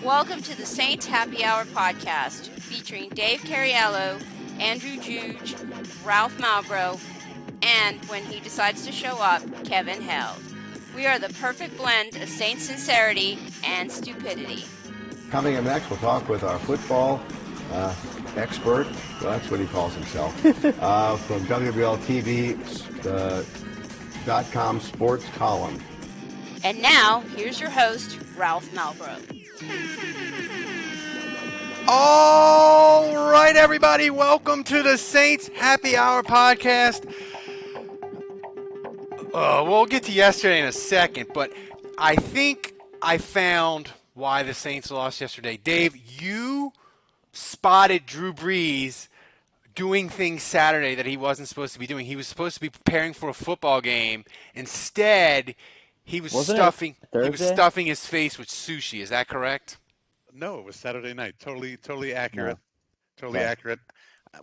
Welcome to the Saints Happy Hour podcast featuring Dave Cariello, Andrew Juge, Ralph Malbrough, and when he decides to show up, Kevin Held. We are the perfect blend of Saints sincerity and stupidity. Coming up next, we'll talk with our football expert. Well, that's what he calls himself. From WWLTV.com sports column. And now, here's your host, Ralph Malbrough. All right, everybody, welcome to the Saints Happy Hour podcast. We'll get to yesterday in a second, but I think I found why the Saints lost yesterday. Dave, you spotted Drew Brees doing things Saturday that he wasn't supposed to be doing. He was supposed to be preparing for a football game. Instead, he was stuffing his face with sushi. Is that correct? No, it was Saturday night. Totally accurate. Yeah. Totally accurate.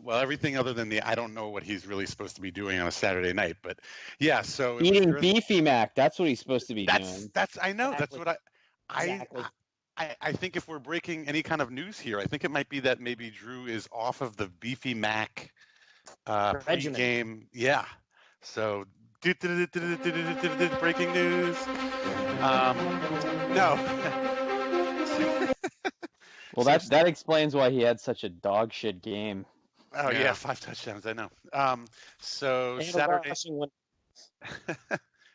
Well, everything other than I don't know what he's really supposed to be doing on a Saturday night, but yeah. So eating beefy mac. That's what he's supposed to be doing. I know. Exactly. That's what Exactly. I think if we're breaking any kind of news here, I think it might be that maybe Drew is off of the beefy mac pregame. Yeah. So breaking news. No. Well, that explains why he had such a dog shit game. Oh yeah, 5 touchdowns. I know. So Saturday.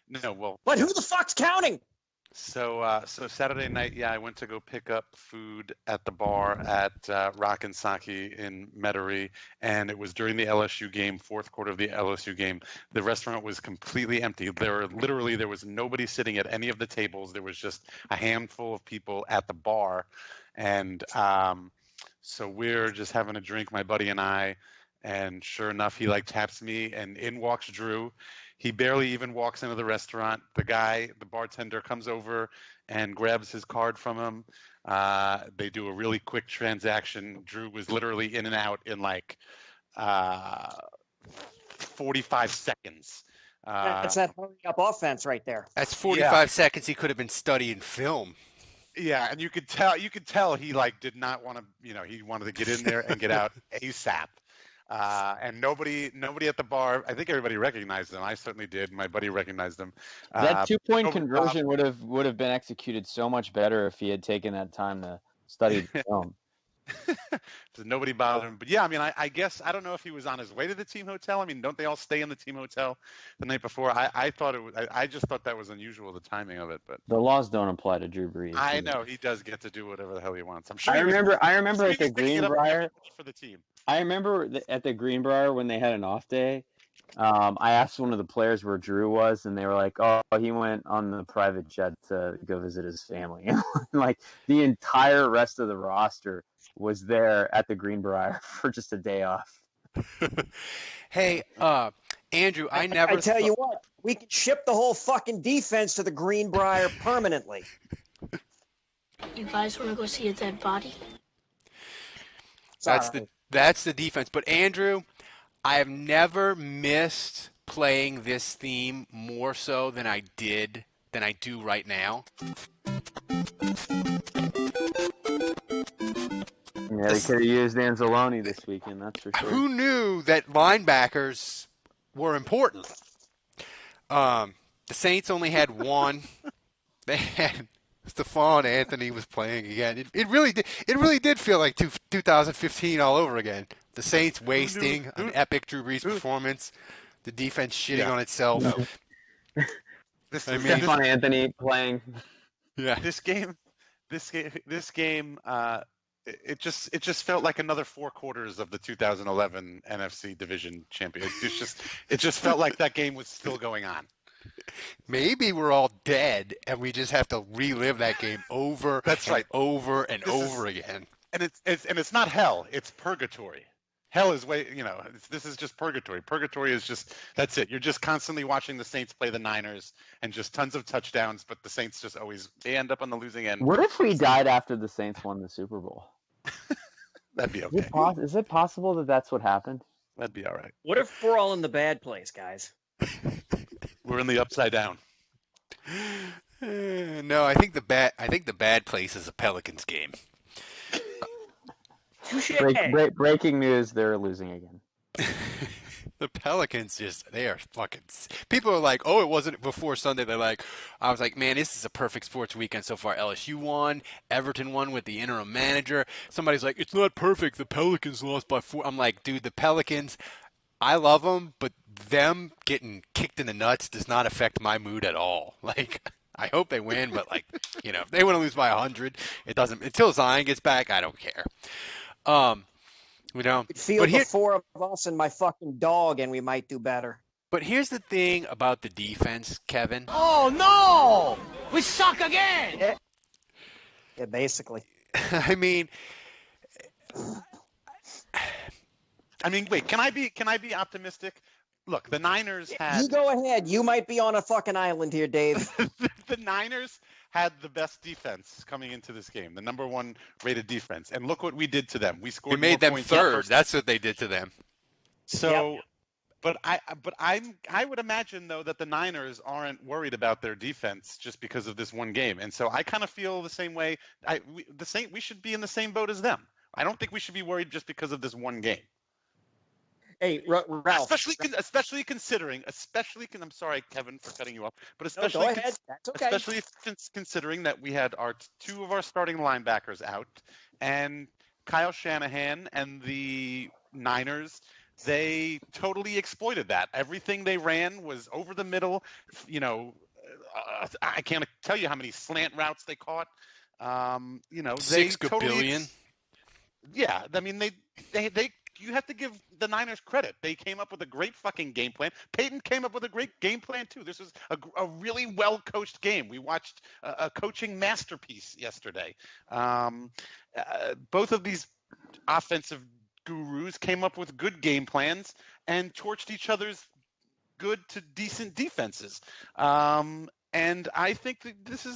No, well. But who the fuck's counting? So Saturday night, I went to go pick up food at the bar at Rock and Sake in Metairie, and it was during the LSU game, fourth quarter of the LSU game. The restaurant was completely empty. There was nobody sitting at any of the tables. There was just a handful of people at the bar, and so we're just having a drink, my buddy and I, and sure enough, he taps me, and in walks Drew. He barely even walks into the restaurant. The bartender comes over and grabs his card from him. They do a really quick transaction. Drew was literally in and out in 45 seconds. That's that hurry up offense right there. That's 45 seconds he could have been studying film. Yeah, and you could tell he did not want to, he wanted to get in there and get out ASAP. And nobody at the bar. I think everybody recognized him. I certainly did. My buddy recognized him. That 2-point conversion would have been executed so much better if he had taken that time to study the film. So nobody bothered him. But yeah, I guess I don't know if he was on his way to the team hotel. Don't they all stay in the team hotel the night before? I thought it was. I just thought that was unusual, the timing of it. But the laws don't apply to Drew Brees. I know he does get to do whatever the hell he wants. I'm sure. I remember at the Greenbrier for the team. I remember at the Greenbrier when they had an off day. I asked one of the players where Drew was, and they were like, "Oh, he went on the private jet to go visit his family." The entire rest of the roster was there at the Greenbrier for just a day off. Hey, Andrew, I tell you what, we can ship the whole fucking defense to the Greenbrier permanently. You guys want to go see a dead body? That's the defense. But Andrew, I have never missed playing this theme more so than I do right now. Yeah, they could have used Anzalone this weekend, that's for sure. Who knew that linebackers were important? The Saints only had one. They had Stephon Anthony was playing again. It really did feel like 2015 all over again. The Saints wasting an epic Drew Brees performance. The defense shitting on itself. Stephon Anthony playing. Yeah. This game. It just felt like another 4 quarters of the 2011 NFC Division Champion. It just felt like that game was still going on. Maybe we're all dead, and we just have to relive that game over. That's right, over and over again. And it's not hell; it's purgatory. Hell is this is just purgatory. Purgatory is just that's it. You're just constantly watching the Saints play the Niners and just tons of touchdowns, but the Saints just they end up on the losing end. What if we died after the Saints won the Super Bowl? That'd be okay. Is it possible that that's what happened? That'd be all right. What if we're all in the bad place, guys? We're in the upside down. No, I think the bad place is the Pelicans game. Touche. Breaking news: they're losing again. The Pelicans they are fucking. People are like, oh, it wasn't before Sunday. I was like, man, this is a perfect sports weekend so far. LSU won, Everton won with the interim manager. Somebody's like, it's not perfect. The Pelicans lost by 4. I'm like, dude, the Pelicans, I love them, but them getting kicked in the nuts does not affect my mood at all. Like, I hope they win, but if they want to lose by 100, it doesn't. Until Zion gets back, I don't care. Feel the four of us and my fucking dog, and we might do better. But here's the thing about the defense, Kevin. Oh no! We suck again! Yeah, basically. I mean, wait, can I be optimistic? Look, the Niners had. You go ahead. You might be on a fucking island here, Dave. The Niners had the best defense coming into this game, the number 1 rated defense, and look what we did to them. We scored. We made them points third. That's what they did to them. So, yep. But I would imagine though that the Niners aren't worried about their defense just because of this one game, and so I kind of feel the same way. We should be in the same boat as them. I don't think we should be worried just because of this one game. Hey, Ralph. Especially considering. I'm sorry, Kevin, for cutting you off. But especially. No, go ahead. That's okay. Especially considering that we had 2 of our starting linebackers out, and Kyle Shanahan and the Niners, they totally exploited that. Everything they ran was over the middle. I can't tell you how many slant routes they caught. 6 billion. Yeah, I mean they. You have to give the Niners credit. They came up with a great fucking game plan. Payton came up with a great game plan too. This was a really well-coached game. We watched a coaching masterpiece yesterday. Both of these offensive gurus came up with good game plans and torched each other's good to decent defenses. And I think this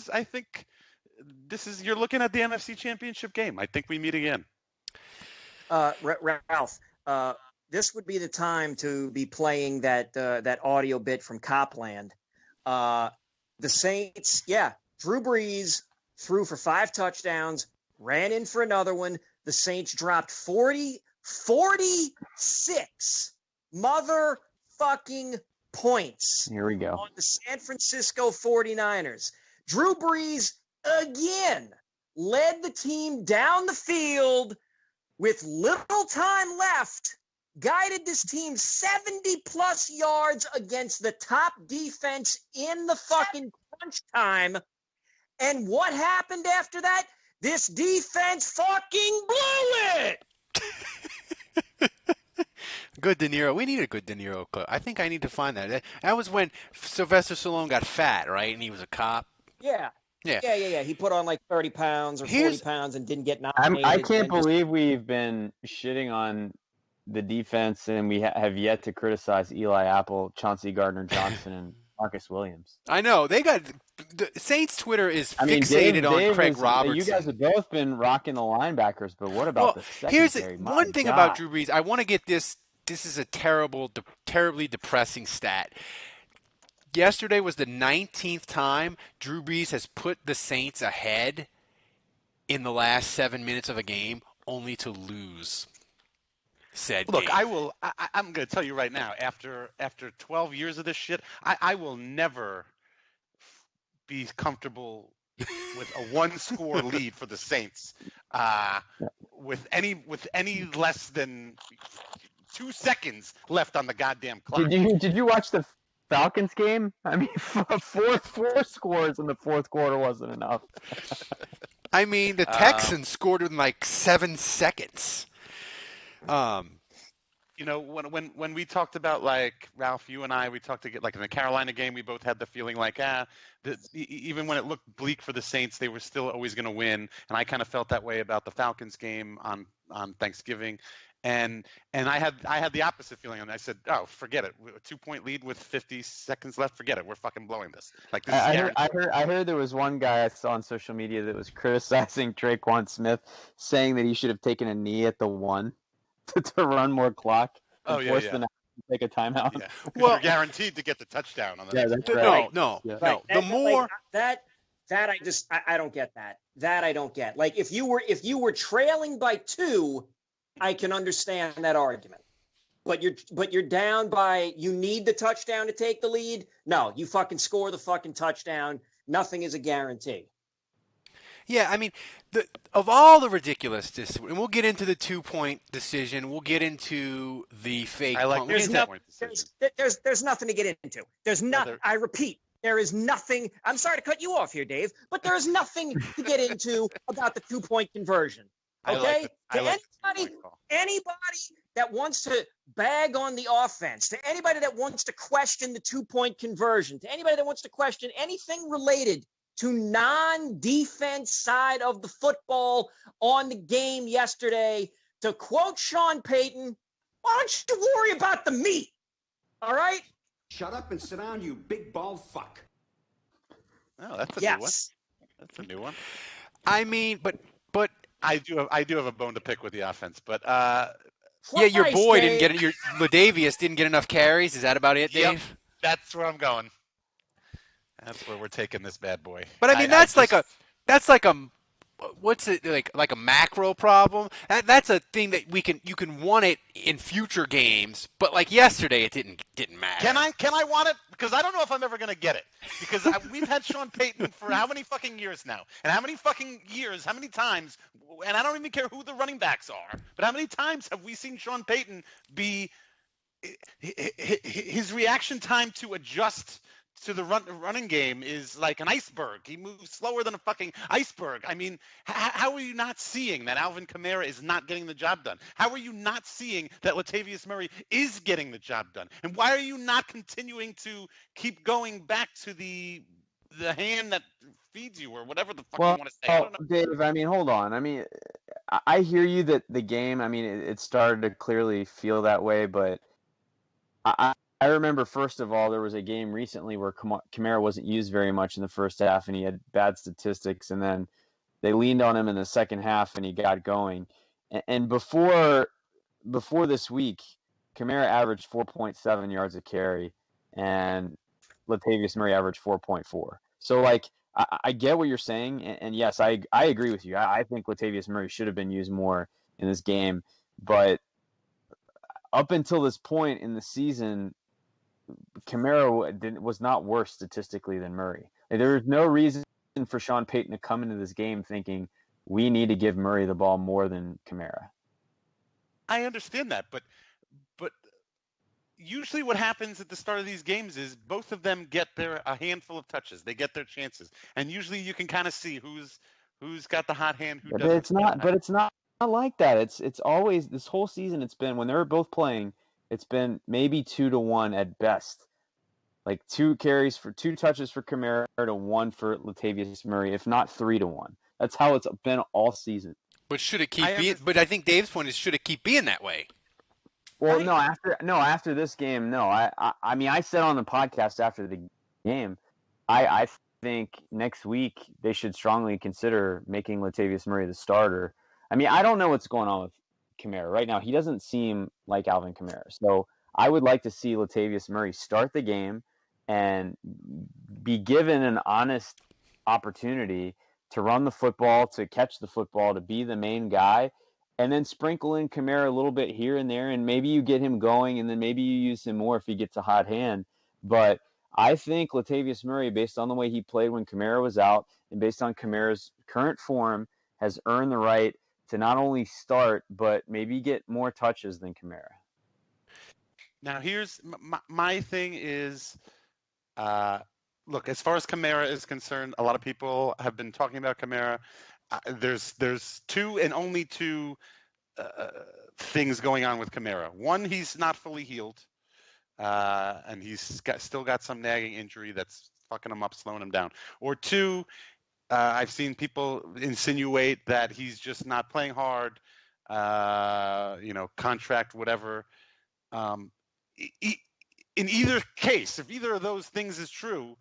is you're looking at the NFC Championship game. I think we meet again. Ralph, this would be the time to be playing that audio bit from Copland. The Saints, Drew Brees threw for 5 touchdowns, ran in for another one. The Saints dropped 46 motherfucking points. Here we go. On the San Francisco 49ers. Drew Brees again led the team down the field with little time left, guided this team 70-plus yards against the top defense in the fucking crunch time. And what happened after that? This defense fucking blew it! Good De Niro. We need a good De Niro clip. I think I need to find that. That was when Sylvester Stallone got fat, right? And he was a cop. Yeah. He put on like 30 pounds or 40 pounds and didn't get nominated. I can't believe we've been shitting on the defense and we have yet to criticize Eli Apple, Chauncey Gardner-Johnson, and Marcus Williams. I know. The Saints Twitter is fixated on Craig Robertson. You guys have both been rocking the linebackers, but what about the secondary? Here's one thing about Drew Brees. I want to get this. This is a terribly depressing stat. Yesterday was the 19th time Drew Brees has put the Saints ahead in the last 7 minutes of a game, only to lose said Look, game. I'm going to tell you right now, after 12 years of this shit, I will never be comfortable with a 1-score lead for the Saints with any less than 2 seconds left on the goddamn clock. Did you watch the Falcons game? I mean, four scores in the fourth quarter wasn't enough. I mean, the Texans scored in like 7 seconds. You know, when we talked about, like, Ralph, you and I, we talked to get, like, in the Carolina game, we both had the feeling like, even when it looked bleak for the Saints, they were still always going to win. And I kind of felt that way about the Falcons game on Thanksgiving. And I had the opposite feeling, and I said, "Oh, forget it. A 2-point lead with 50 seconds left. Forget it. We're fucking blowing this." Like this. I heard there was one guy I saw on social media that was criticizing Traquan Smith, saying that he should have taken a knee at the 1 to run more clock. And force the to take a timeout. Yeah. Well, you're guaranteed to get the touchdown on the next that's one. right. No. The more That I don't get that. That I don't get. Like if you were trailing by 2, I can understand that argument. But you're down by, you need the touchdown to take the lead. No, you fucking score the fucking touchdown. Nothing is a guarantee. Yeah, I mean, of all the ridiculousness, and we'll get into the 2-point decision. We'll get into the fake I like punt. We'll There's get into point there's nothing to get into. There's not. I repeat, there is nothing. I'm sorry to cut you off here, Dave, but there is nothing to get into about the 2-point conversion. Okay, anybody that wants to bag on the offense, to anybody that wants to question the 2-point conversion, to anybody that wants to question anything related to non-defense side of the football on the game yesterday, to quote Sean Payton, why don't you worry about the meat? All right? Shut up and sit down, you big bald fuck. Oh, that's a new one. That's a new one. I mean, but I do have a bone to pick with the offense, but yeah, your boy didn't get it. Your Ladavius didn't get enough carries. Is that about it, Dave? Yep, that's where I'm going. That's where we're taking this bad boy. But I mean, that's like a what's it like a macro problem? That's a thing that you can want it in future games, but like yesterday it didn't matter. Can I want it? Because I don't know if I'm ever going to get it. Because we've had Sean Payton for how many fucking years now? And how many times, and I don't even care who the running backs are, but how many times have we seen Sean Payton be his reaction time to adjust to the running game is like an iceberg. He moves slower than a fucking iceberg. I mean, how are you not seeing that Alvin Kamara is not getting the job done? How are you not seeing that Latavius Murray is getting the job done? And why are you not continuing to keep going back to the hand that feeds you or whatever the fuck you want to say? I don't know. Dave, I mean, hold on. I mean, I hear you that the game, I mean, it started to clearly feel that way, but I remember, first of all, there was a game recently where Kamara wasn't used very much in the first half, and he had bad statistics, and then they leaned on him in the second half, and he got going. And before this week, Kamara averaged 4.7 yards a carry, and Latavius Murray averaged 4.4. So, like, I get what you're saying, and yes, I agree with you. I think Latavius Murray should have been used more in this game, but up until this point in the season, Kamara was not worse statistically than Murray. There was no reason for Sean Payton to come into this game thinking we need to give Murray the ball more than Kamara. I understand that, but usually what happens at the start of these games is both of them get a handful of touches. They get their chances, and usually you can kind of see who's got the hot hand, who doesn't. It's not like that. It's always, this whole season, it's been, when they were both playing, it's been maybe 2-1 at best. Like 2 touches for Kamara to 1 for Latavius Murray, if not 3-1. That's how it's been all season. But should it keep being? But I think Dave's point is, should it keep being that way? Well, after this game, no. I mean, I said on the podcast after the game, I think next week they should strongly consider making Latavius Murray the starter. I mean, I don't know what's going on with Kamara right now. He doesn't seem like Alvin Kamara. So I would like to see Latavius Murray start the game and be given an honest opportunity to run the football, to catch the football, to be the main guy, and then sprinkle in Kamara a little bit here and there, and maybe you get him going, and then maybe you use him more if he gets a hot hand. But I think Latavius Murray, based on the way he played when Kamara was out, and based on Kamara's current form, has earned the right to not only start, but maybe get more touches than Kamara. Now, here's my thing is, look, as far as Kamara is concerned, a lot of people have been talking about Kamara. There's only two things going on with Kamara. One, he's not fully healed, and he's still got some nagging injury that's fucking him up, slowing him down. Or two, I've seen people insinuate that he's just not playing hard, contract, whatever. In either case, if either of those things is true,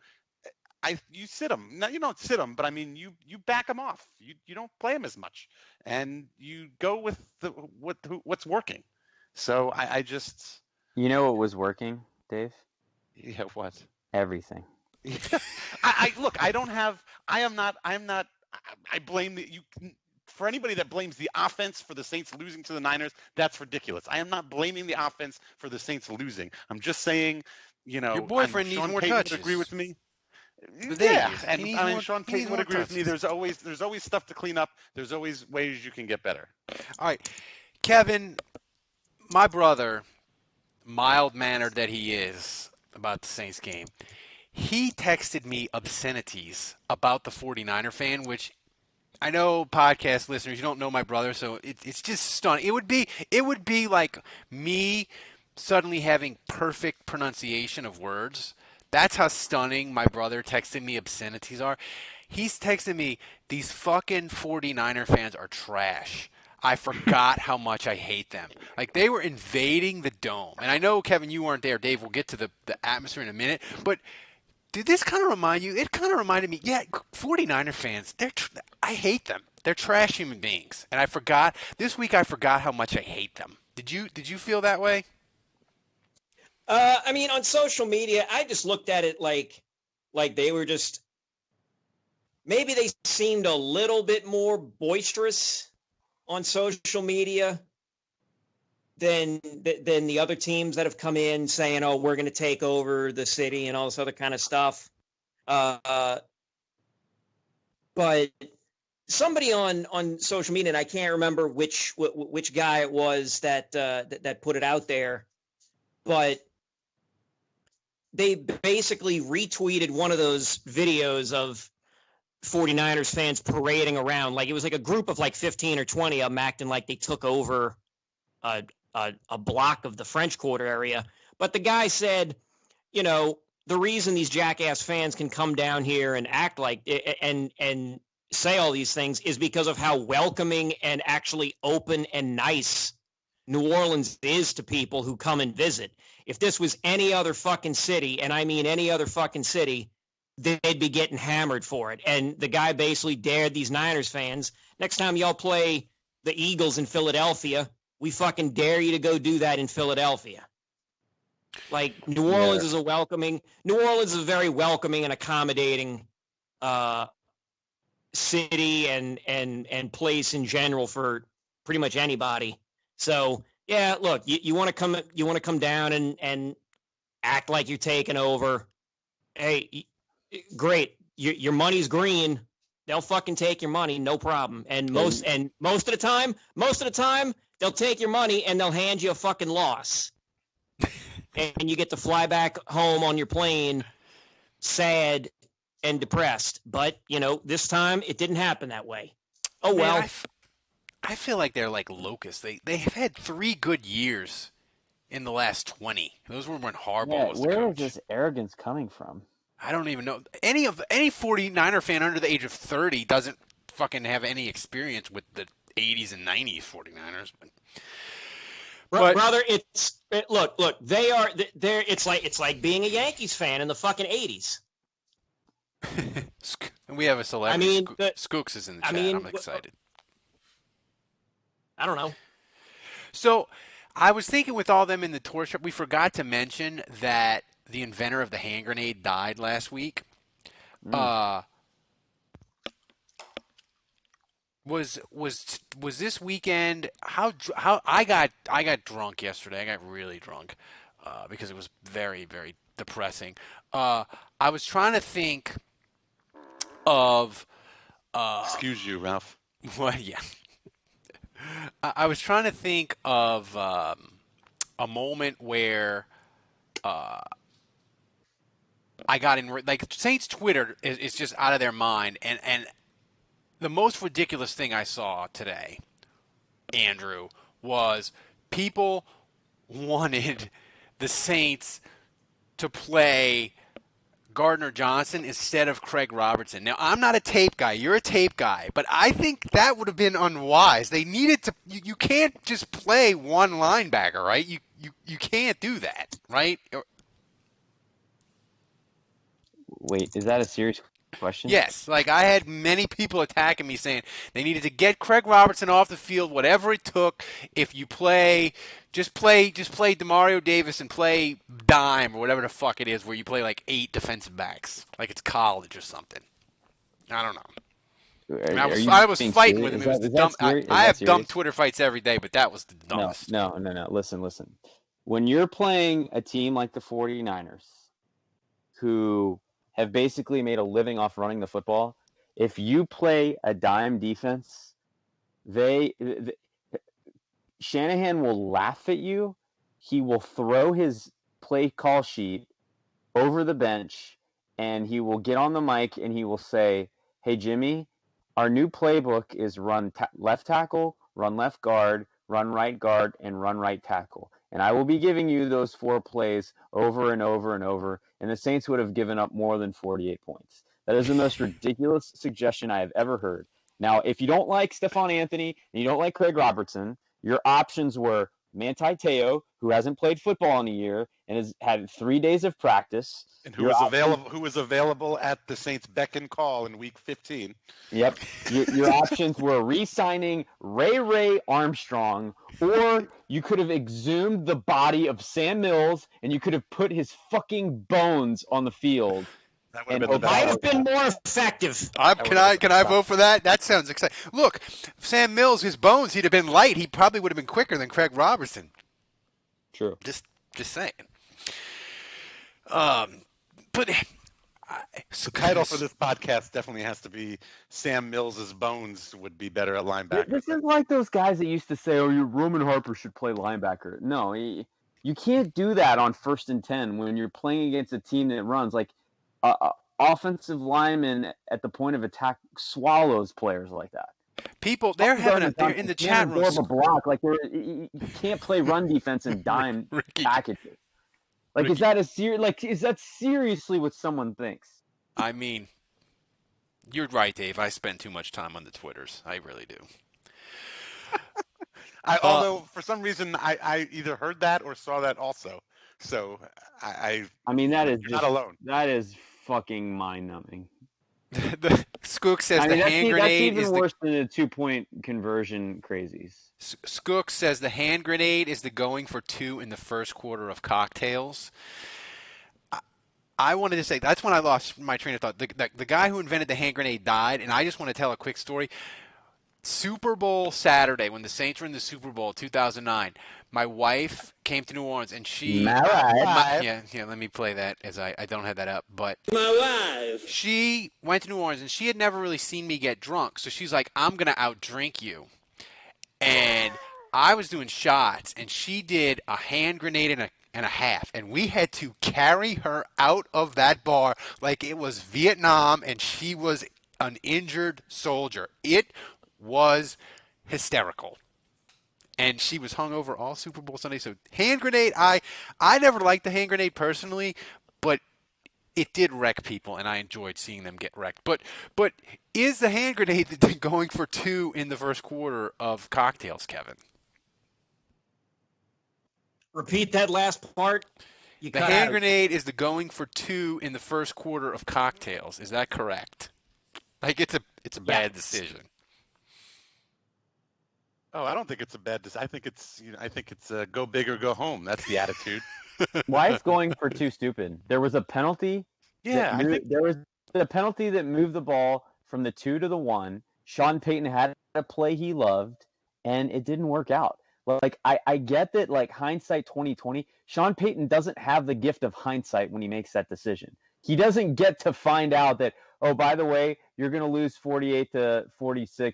you sit him. No, you don't sit him, but I mean, you back him off. You don't play him as much, and you go with what's working. So I just. You know what was working, Dave? Yeah, what? Everything. Look. I don't have. I am not. I blame the you. For anybody that blames the offense for the Saints losing to the Niners, that's ridiculous. I am not blaming the offense for the Saints losing. I'm just saying, Your and boyfriend needs Sean more Payton would agree touches. with me. But Yeah, Dave, he and needs I mean more. Sean He needs Payton would more agree with me. touches. There's always stuff to clean up. There's always ways you can get better. All right, Kevin, my brother, mild mannered that he is about the Saints game, he texted me obscenities about the 49er fan, which I know podcast listeners, you don't know my brother, so it's just stunning. It would be like me suddenly having perfect pronunciation of words. That's how stunning my brother texting me obscenities are. He's texting me, these fucking 49er fans are trash. I forgot how much I hate them. Like, they were invading the dome. And I know, Kevin, you weren't there. Dave, we'll get to the atmosphere in a minute. But did this kind of remind you? It kind of reminded me, yeah, 49er fans, I hate them. They're trash human beings. And this week I forgot how much I hate them. Did you feel that way? I mean, on social media, I just looked at it like they were just maybe they seemed a little bit more boisterous on social media than the other teams that have come in saying, "Oh, we're going to take over the city" and all this other kind of stuff. But somebody on social media, and I can't remember which guy it was that put it out there, but they basically retweeted one of those videos of 49ers fans parading around. Like, it was like a group of like 15 or 20 of them acting like they took over a block of the French Quarter area. But the guy said, the reason these jackass fans can come down here and act like and say all these things is because of how welcoming and actually open and nice New Orleans is to people who come and visit. If this was any other fucking city, and I mean any other fucking city, they'd be getting hammered for it. And the guy basically dared these Niners fans, next time y'all play the Eagles in Philadelphia, we fucking dare you to go do that in Philadelphia. Like, New Orleans is a very welcoming and accommodating city and place in general for pretty much anybody. So yeah, look, you want to come down and act like you're taking over. Hey, great, your money's green. They'll fucking take your money, no problem. And most of the time, they'll take your money and they'll hand you a fucking loss. And you get to fly back home on your plane sad and depressed. But, this time it didn't happen that way. Oh, well. Man, I feel like they're like locusts. They have had 3 good years in the last 20. Those were when Harbaugh was the where coach. is this arrogance coming from? I don't even know. Any 49er fan under the age of 30 doesn't fucking have any experience with the 80s and 90s 49ers. But brother, look, it's like being a Yankees fan in the fucking 80s. And we have a celebrity. I mean, Skooks is in the chat. I'm excited. I don't know. So I was thinking, with all them in the tour shop, we forgot to mention that the inventor of the hand grenade died last week. Was this weekend? How I got drunk yesterday. I got really drunk because it was very, very depressing. I was trying to think of. Excuse you, Ralph. What? Yeah. I was trying to think of a moment where I got in, like, Saints Twitter is just out of their mind, and the most ridiculous thing I saw today, Andrew, was people wanted the Saints to play Gardner-Johnson instead of Craig Robertson. Now, I'm not a tape guy. You're a tape guy. But I think that would have been unwise. They needed to – you can't just play one linebacker, right? You can't do that, right? Wait, is that a serious question? Yes, like I had many people attacking me saying they needed to get Craig Robertson off the field, whatever it took. If you just play Demario Davis and play dime or whatever the fuck it is, where you play like 8 defensive backs, like it's college or something. I don't know. I mean, Are you I was being fighting serious? with him. Is It was that the is that dumb. serious? Is I that have dumb serious? Twitter fights every day, but that was the dumbest. No. Listen. When you're playing a team like the 49ers, who have basically made a living off running the football, if you play a dime defense, Shanahan will laugh at you. He will throw his play call sheet over the bench, and he will get on the mic and he will say, "Hey, Jimmy, our new playbook is run left tackle, run left guard, run right guard, and run right tackle. And I will be giving you those 4 plays over and over and over." And the Saints would have given up more than 48 points. That is the most ridiculous suggestion I have ever heard. Now, if you don't like Stephon Anthony and you don't like Craig Robertson, your options were Manti Te'o, who hasn't played football in a year and has had 3 days of practice. And who was available at the Saints' beck and call in Week 15. Yep. Your options were re-signing Ray Armstrong, or you could have exhumed the body of Sam Mills and you could have put his fucking bones on the field. That would have been the Might best. have been more effective. Can I vote for that? That sounds exciting. Look, Sam Mills, his bones, he'd have been light. He probably would have been quicker than Craig Robertson. True. Just saying. But the title for this podcast definitely has to be Sam Mills' bones would be better at linebacker. This is like those guys that used to say, "Oh, Roman Harper should play linebacker." No, you can't do that on 1st and 10 when you're playing against a team that runs. Like offensive linemen at the point of attack swallows players like that. People, they're in the chat room. A block. Like you can't play run defense in dime packages. Like, is that seriously what someone thinks? I mean, you're right, Dave. I spend too much time on the Twitters. I really do. Although, for some reason, I either heard that or saw that also. So, I mean, that is not alone. That is fucking mind-numbing. The Skook says the hand grenade is worse than the 2-point conversion crazies. Skook says the hand grenade is the going for 2 in the first quarter of cocktails. I wanted to say that's when I lost my train of thought. The guy who invented the hand grenade died, and I just want to tell a quick story. Super Bowl Saturday, when the Saints were in the Super Bowl 2009, my wife came to New Orleans, and she let me play that as I don't have that up, but My wife. She went to New Orleans, and she had never really seen me get drunk, so she's like, "I'm gonna outdrink you," and I was doing shots, and she did a hand grenade and a half, and we had to carry her out of that bar like it was Vietnam, and she was an injured soldier. It was hysterical. And she was hungover all Super Bowl Sunday. So hand grenade, I never liked the hand grenade personally, but it did wreck people, and I enjoyed seeing them get wrecked. But is the hand grenade going for 2 in the first quarter of cocktails, Kevin? Repeat that last part. The hand grenade is the going for 2 in the first quarter of cocktails. Is that correct? Like it's a bad decision. Oh, I don't think it's a bad decision. I think it's go big or go home. That's the attitude. Why is going for 2 stupid? There was a penalty. Yeah, there was a penalty that moved the ball from the 2 to the 1. Sean Payton had a play he loved, and it didn't work out. Like I get that, like hindsight 2020. Sean Payton doesn't have the gift of hindsight when he makes that decision. He doesn't get to find out that, oh, by the way, you're going to lose 48-46.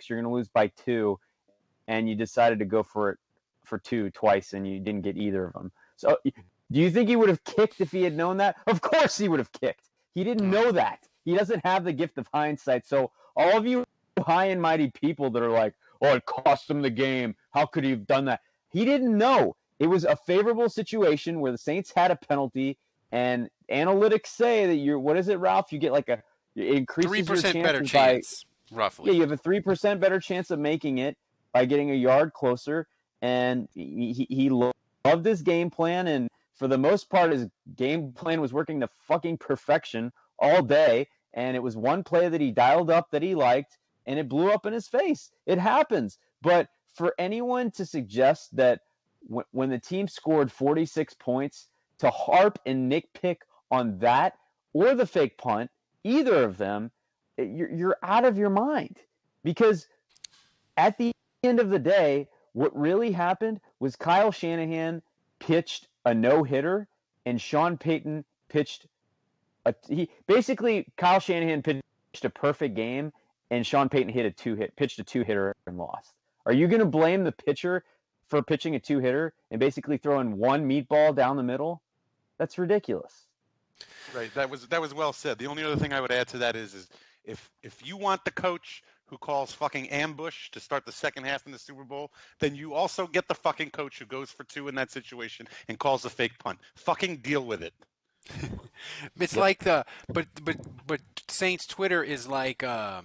You're going to lose by 2. And you decided to go for it for 2 twice, and you didn't get either of them. So do you think he would have kicked if he had known that? Of course he would have kicked. He didn't know that. He doesn't have the gift of hindsight. So all of you high and mighty people that are like, oh, it cost him the game. How could he have done that? He didn't know. It was a favorable situation where the Saints had a penalty, and analytics say that what is it, Ralph? You get like it increases 3% your better chance, roughly. Yeah, you have a 3% better chance of making it by getting a yard closer, and he loved his game plan, and for the most part, his game plan was working to fucking perfection all day, and it was one play that he dialed up that he liked, and it blew up in his face. It happens. But for anyone to suggest that when the team scored 46 points, to harp and nitpick on that or the fake punt, either of them, you're out of your mind. Because at the end of the day, what really happened was Kyle Shanahan pitched a no-hitter, and Sean Payton pitched Kyle Shanahan pitched a perfect game, and Sean Payton pitched a two-hitter and lost. Are you going to blame the pitcher for pitching a two-hitter and basically throwing one meatball down the middle? That's ridiculous. Right. That was well said. The only other thing I would add to that is if you want the coach who calls fucking ambush to start the second half in the Super Bowl, then you also get the fucking coach who goes for two in that situation and calls a fake punt. Fucking deal with it. It's like but Saints Twitter is like the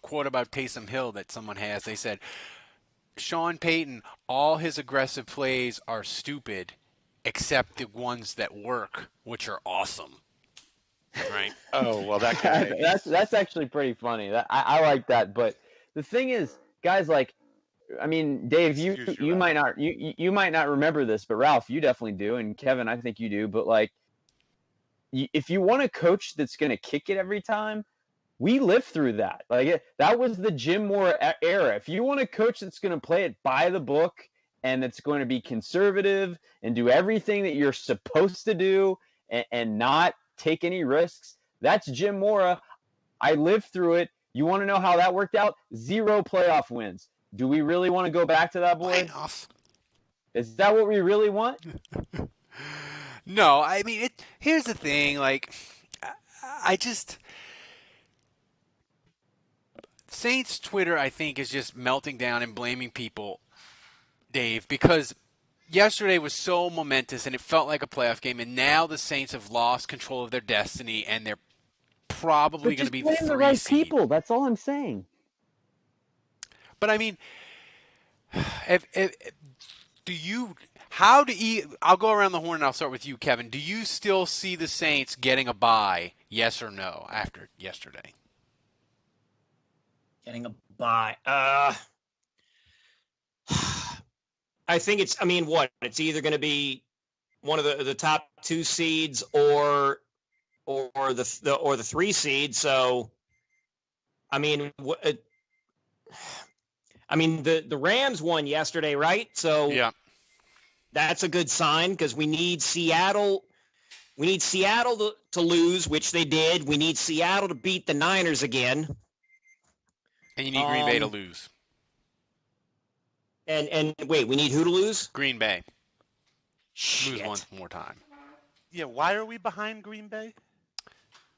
quote about Taysom Hill that someone has. They said, Sean Payton, all his aggressive plays are stupid, except the ones that work, which are awesome. Right? Oh, well, that's actually pretty funny. I like that. But the thing is, guys, like, I mean, Dave, you might not remember this, but Ralph, you definitely do, and Kevin, I think you do. But like, if you want a coach that's going to kick it every time, we lived through that. Like, that was the Jim Moore era. If you want a coach that's going to play it by the book and that's going to be conservative and do everything that you're supposed to do and not take any risks, that's Jim Moore. I lived through it. You want to know how that worked out? 0 playoff wins. Do we really want to go back to that, boy? Is that what we really want? No, I mean, here's the thing. Like, I just Saints Twitter, I think, is just melting down and blaming people, Dave, because yesterday was so momentous and it felt like a playoff game, and now the Saints have lost control of their destiny, and they're probably going to be the 3 the right seed. people. That's all I'm saying. But I mean, I'll go around the horn and I'll start with you, Kevin. Do you still see the Saints getting a bye, yes or no, after yesterday? Getting a bye. I think it's either going to be one of the top 2 seeds or the 3 seed. So, the Rams won yesterday, right? So yeah, that's a good sign because we need Seattle. We need Seattle to lose, which they did. We need Seattle to beat the Niners again. And you need Green Bay to lose. And wait, we need who to lose? Green Bay. Shit. Lose one more time. Yeah, why are we behind Green Bay?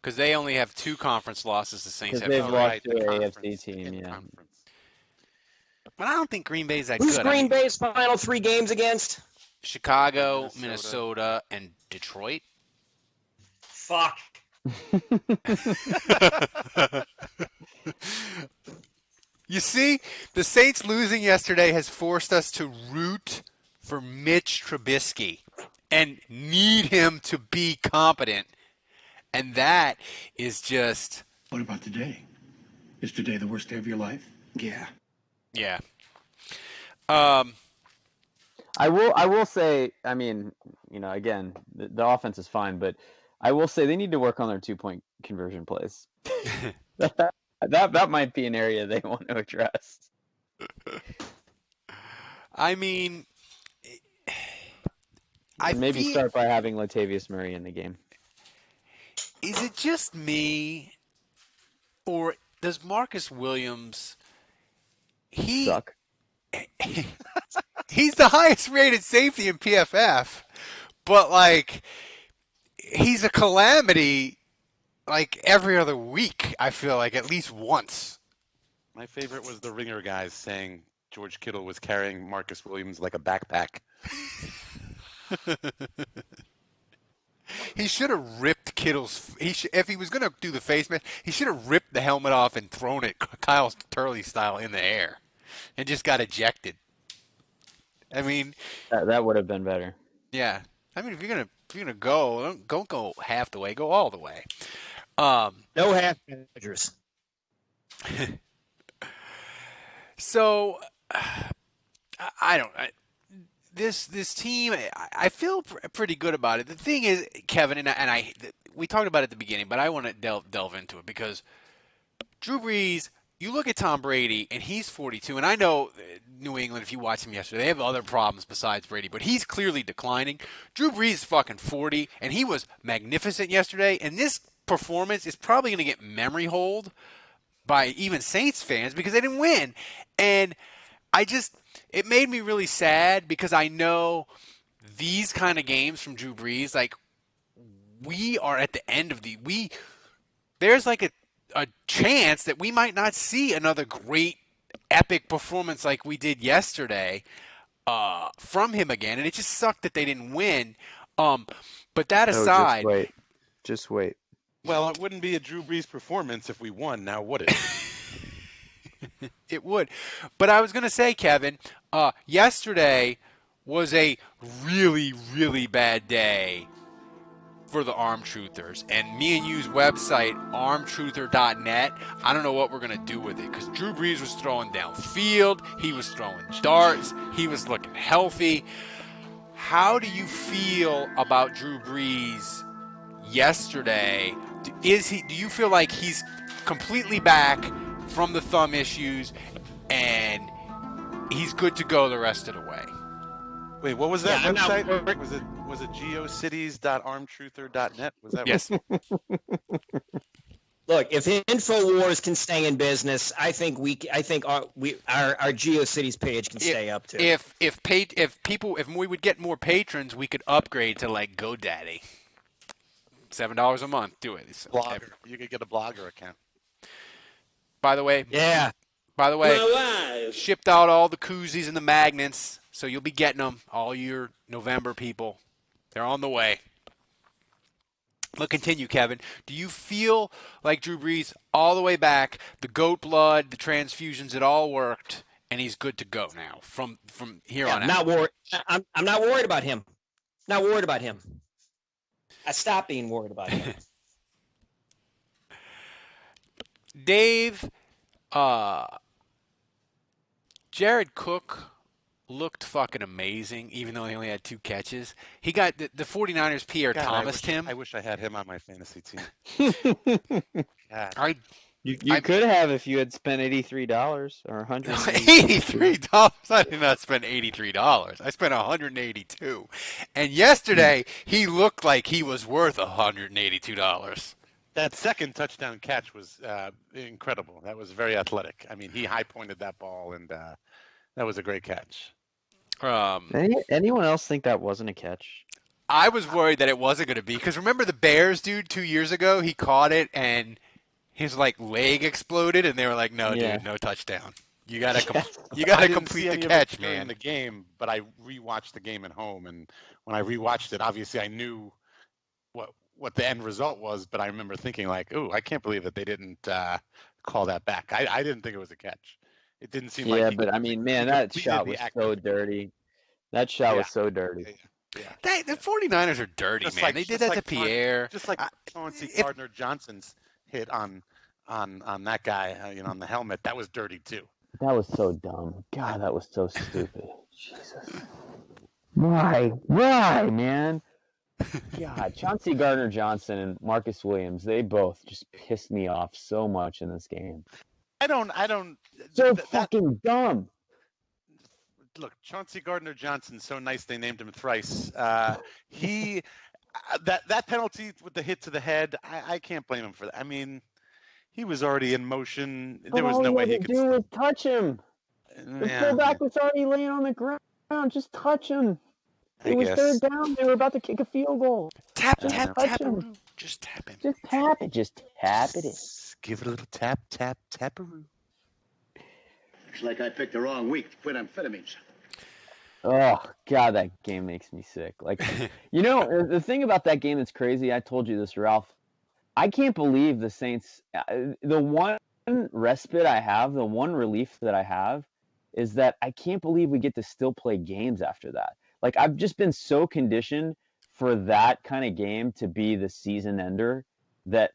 Because they only have 2 conference losses. The Saints have they've 3. lost to an AFC team, yeah. But I don't think Green Bay's that Who's good. Green Bay's final 3 games against? Chicago, Minnesota, and Detroit. Fuck. You see, the Saints losing yesterday has forced us to root for Mitch Trubisky and need him to be competent. And that is just... What about today? Is today the worst day of your life? Yeah. Yeah. I will say, again, the offense is fine, but I will say they need to work on their 2-point conversion plays. That might be an area they want to address. I mean, start by having Latavius Murray in the game. Is it just me, or does Marcus Williams? Suck. He's the highest rated safety in PFF, but like he's a calamity like every other week, I feel like at least once. My favorite was the Ringer guys saying George Kittle was carrying Marcus Williams like a backpack. He should have ripped Kittle's. If he was going to do the face mask, he should have ripped the helmet off and thrown it Kyle Turley style in the air, and just got ejected. I mean, that would have been better. Yeah, I mean, if you're gonna go, don't go half the way, go all the way. No half measures. So I don't. This team, I feel pretty good about it. The thing is, Kevin, we talked about it at the beginning, but I want to delve into it because Drew Brees. You look at Tom Brady, and he's 42, and I know New England. If you watch him yesterday, they have other problems besides Brady, but he's clearly declining. Drew Brees is fucking 40, and he was magnificent yesterday. And this performance is probably going to get memory hold by even Saints fans because they didn't win. And it made me really sad because I know these kind of games from Drew Brees, like we are at the end of there's like a chance that we might not see another great epic performance like we did yesterday from him again. And it just sucked that they didn't win. But that aside, just wait. Well, it wouldn't be a Drew Brees performance if we won, now would it? It would. But I was going to say, Kevin, yesterday was a really, really bad day for the Arm Truthers. And me and you's website, armtruther.net, I don't know what we're going to do with it because Drew Brees was throwing downfield. He was throwing darts. He was looking healthy. How do you feel about Drew Brees yesterday? Do you feel like he's completely back from the thumb issues and he's good to go the rest of the way? Wait, what was that website? Was it geocities.armtruther.net? Was that yes? Look, if InfoWars can stay in business, I think our GeoCities page can stay up too. If we would get more patrons, we could upgrade to like GoDaddy. $7 a month. Do it. Blogger. You could get a blogger account. By the way, shipped out all the koozies and the magnets, so you'll be getting them. All your November people, they're on the way. But continue, Kevin. Do you feel like Drew Brees all the way back, the goat blood, the transfusions, it all worked, and he's good to go now from here on out? I'm not worried about him. Not worried about him. I stopped being worried about him. Dave, Jared Cook looked fucking amazing, even though he only had 2 catches. He got the 49ers Pierre Thomas'd him. I wish I had him on my fantasy team. God. You could have if you had spent $83 or $100. $83? I did not spend $83. I spent $182. And yesterday, he looked like he was worth $182. That second touchdown catch was incredible. That was very athletic. I mean, he high-pointed that ball, and that was a great catch. Anyone else think that wasn't a catch? I was worried that it wasn't going to be because remember the Bears dude 2 years ago? He caught it and his leg exploded, and they were like, "No, dude, no touchdown. You gotta complete the catch, man." In the game, but I rewatched the game at home, and when I rewatched it, obviously I knew what the end result was, but I remember thinking "Oh, I can't believe that they didn't call that back." I didn't think it was a catch. It didn't seem like. Yeah, but I mean, man, that shot was so dirty. That shot was so dirty. Yeah. The 49ers are dirty, man. They did that to Pierre. Just like Chauncey Gardner-Johnson's hit on that guy, on the helmet. That was dirty too. That was so dumb. God, that was so stupid. Jesus. Why, man? God, Chauncey Gardner-Johnson and Marcus Williams, they both just pissed me off so much in this game. I don't. So fucking dumb. Look, Chauncey Gardner-Johnson, so nice they named him thrice. That penalty with the hit to the head, I can't blame him for that. I mean, he was already in motion. There was no way he could do was touch him. The fullback was already laying on the ground. Just touch him. It was third down. They were about to kick a field goal. Tap him. Just tap him. Just tap it. Just tap it in. Give it a little taparoo. Looks like I picked the wrong week to quit amphetamines. Oh, God, that game makes me sick. The thing about that game that's crazy, I told you this, Ralph. I can't believe the Saints, the one respite I have, the one relief that I have is that I can't believe we get to still play games after that. I've just been so conditioned for that kind of game to be the season ender that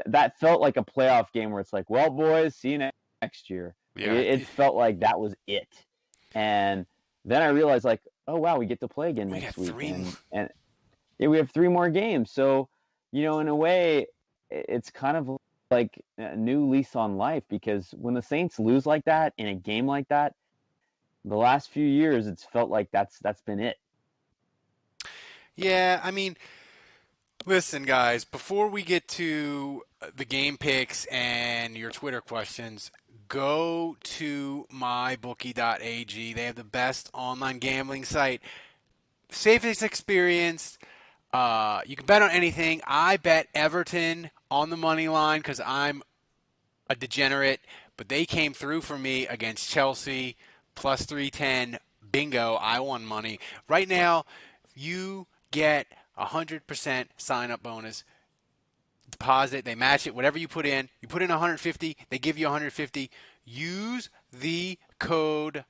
that felt like a playoff game where it's like, well, boys, see you next year. Yeah. It felt like that was it. And then I realized, like, oh wow, we get to play again next week, and yeah, we have 3 more games. So, in a way, it's kind of like a new lease on life, because when the Saints lose like that in a game like that, the last few years, it's felt like that's been it. Yeah, I mean, listen, guys, before we get to the game picks and your Twitter questions, go to mybookie.ag. They have the best online gambling site. Safest experience. You can bet on anything. I bet Everton on the money line because I'm a degenerate, but they came through for me against Chelsea, plus 310. Bingo, I won money. Right now, you get 100% sign-up bonus. Deposit, they match it, whatever you put in. You put in 150, they give you 150. Use the code.